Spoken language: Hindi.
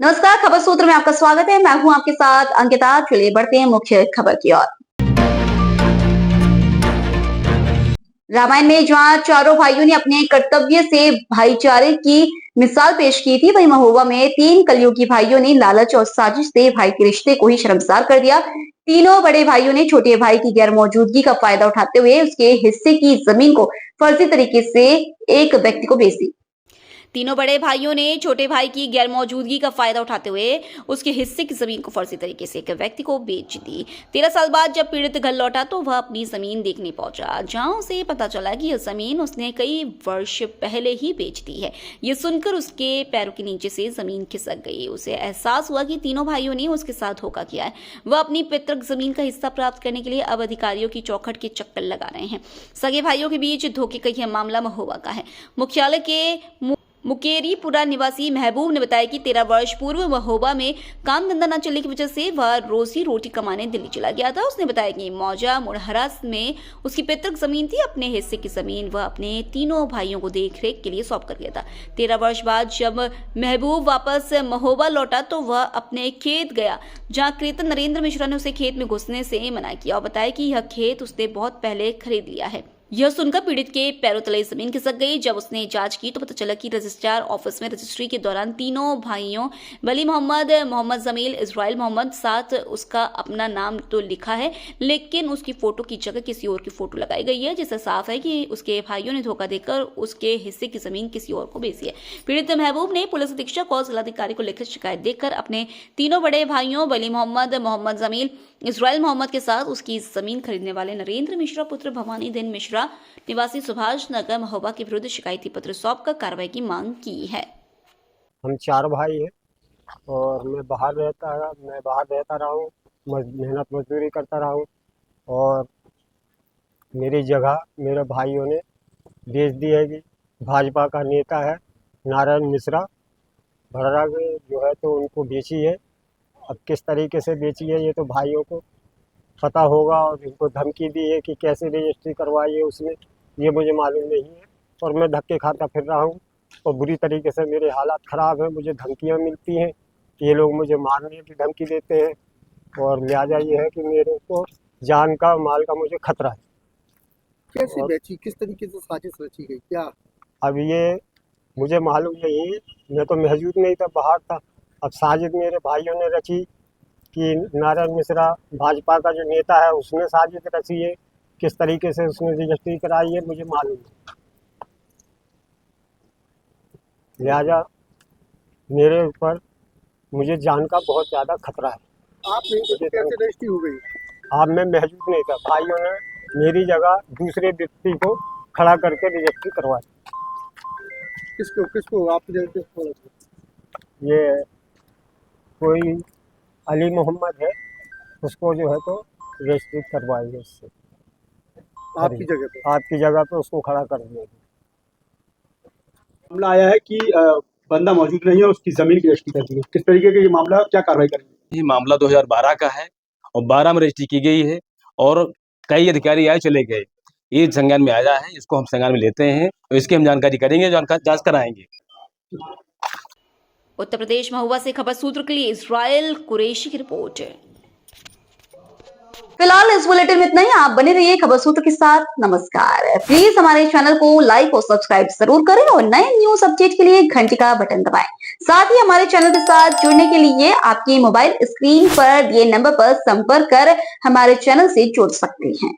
नमस्कार, खबर सूत्र में आपका स्वागत है। मैं हूं आपके साथ अंकिता। चलिए बढ़ते हैं मुख्य खबर की ओर। रामायण में जहां चारों भाइयों ने अपने कर्तव्य से भाईचारे की मिसाल पेश की थी, वहीं महोबा में 3 कलयुगी भाइयों ने लालच और साजिश से भाई के रिश्ते को ही शर्मसार कर दिया। तीनों बड़े भाइयों ने छोटे भाई की गैर मौजूदगी का फायदा उठाते हुए उसके हिस्से की जमीन को फर्जी तरीके से एक व्यक्ति को बेच दी। तीनों बड़े भाइयों ने छोटे भाई की गैर मौजूदगी का फायदा उठाते हुए उसके हिस्से की जमीन को फर्जी तरीके से एक व्यक्ति को बेच दी। 13 साल बाद जब पीड़ित घर लौटा तो वह अपनी जमीन देखने पहुंचा, जहां उसे पता चला कि यह जमीन उसने कई वर्ष पहले ही बेच दी है। ये सुनकर उसके पैरों के नीचे से जमीन खिसक गई। उसे एहसास हुआ कि तीनों भाइयों ने उसके साथ धोखा किया है। वह अपनी पैतृक जमीन का हिस्सा प्राप्त करने के लिए अब अधिकारियों की चौखट के चक्कर लगा रहे हैं। सगे भाइयों के बीच धोखे का यह मामला महोबा का है। मुख्यालय के मुकेरीपुरा निवासी महबूब ने बताया कि 13 वर्ष पूर्व महोबा में काम धंधा न चलने की वजह से वह रोजी रोटी कमाने दिल्ली चला गया था। उसने बताया कि मौजा मुड़हरा में उसकी पैतृक जमीन थी। अपने हिस्से की जमीन वह अपने तीनों भाइयों को देखरेख के लिए सौंप कर गया था। 13 वर्ष बाद जब महबूब वापस महोबा लौटा तो वह अपने खेत गया, जहाँ क्रेता नरेंद्र मिश्रा ने उसे खेत में घुसने से मना किया और बताया कि यह खेत उसने बहुत पहले खरीद लिया है। यह सुनकर पीड़ित के पैरों तले जमीन खिसक गई। जब उसने जांच की तो पता चला कि रजिस्ट्रार ऑफिस में रजिस्ट्री के दौरान तीनों भाइयों वली मोहम्मद, मोहम्मद जमील, इजराइल मोहम्मद साथ उसका अपना नाम तो लिखा है, लेकिन उसकी फोटो की जगह किसी और की फोटो लगाई गई है, जिससे साफ है कि उसके भाइयों ने धोखा देकर उसके हिस्से की जमीन किसी और को बेची है। पीड़ित महबूब ने पुलिस अधीक्षक और जिलाधिकारी को लिखित शिकायत देकर अपने तीनों बड़े भाइयों वली मोहम्मद, मोहम्मद जमील, इजराइल मोहम्मद के साथ उसकी जमीन खरीदने वाले नरेंद्र मिश्रा पुत्र भवानी दिन मिश्रा निवासी सुभाष नगर महोबा के विरुद्ध शिकायती पत्र सौंपकर कार्रवाई की मांग की है। हम 4 भाई हैं और मैं बाहर रहता रहा हूँ, मेहनत मजदूरी करता रहा हूँ और मेरी जगह मेरे भाइयों ने बेच दी है। कि भाजपा का नेता है नारायण मिश्रा भड़रा के जो है तो उनको बेची है। अब किस तरीके से बेची है ये तो भाइयों को पता होगा, और इनको धमकी दी है कि कैसे रजिस्ट्री करवाई है उसने, ये मुझे मालूम नहीं है। और मैं धक्के खाता फिर रहा हूँ और बुरी तरीके से मेरे हालात ख़राब हैं। मुझे धमकियाँ मिलती हैं, ये लोग मुझे मारने की धमकी देते हैं और लिहाजा ये है कि मेरे को जान का माल का मुझे खतरा है। कैसे बेची, किस तरीके से साजिश रची गई क्या? अब ये मुझे मालूम नहीं है, मैं तो मौजूद नहीं था, बाहर था। अब साजिश मेरे भाइयों ने रची कि नारायण मिश्रा भाजपा का जो नेता है उसने साजिश रची है। किस तरीके से उसने रजिस्ट्री कराई है मुझे मालूम नहीं। लिहाजा मेरे ऊपर मुझे जान का बहुत ज़्यादा खतरा है। आप नहीं तो कैसे रजिस्ट्री हो गई? आप मैं मौजूद नहीं था, भाइयों ने मेरी जगह दूसरे व्यक्ति को खड़ा करके रजिस्ट्री करवाई। किसको आपकी जगह किसको? ये कोई अली मोहम्मद है, उसको जो है तो रजिस्ट्री करवाई है इससे। आपकी जगह पे उसको खड़ा कर दिया। मामला आया है कि बंदा मौजूद नहीं है, उसकी जमीन की रजिस्ट्री कर दी है। किस तरीके का ये मामला, क्या कार्रवाई करेंगे? ये मामला 2012 का है और 12 में रजिस्ट्री की गई है और कई अधिकारी आए चले गए। ये संज्ञान में आया है, इसको हम संज्ञान में लेते हैं और इसकी हम जानकारी करेंगे, जांच कराएंगे। उत्तर प्रदेश महोबा से खबर सूत्र के लिए इजराइल कुरैशी की रिपोर्ट। फिलहाल इस बुलेटिन में इतना ही। आप बने रहिए खबर सूत्र के साथ। नमस्कार। प्लीज हमारे चैनल को लाइक और सब्सक्राइब जरूर करें और नए न्यूज अपडेट के लिए घंटी का बटन दबाएं। साथ ही हमारे चैनल के साथ जुड़ने के लिए आपकी मोबाइल स्क्रीन पर दिए नंबर पर संपर्क कर हमारे चैनल से जुड़ सकते हैं।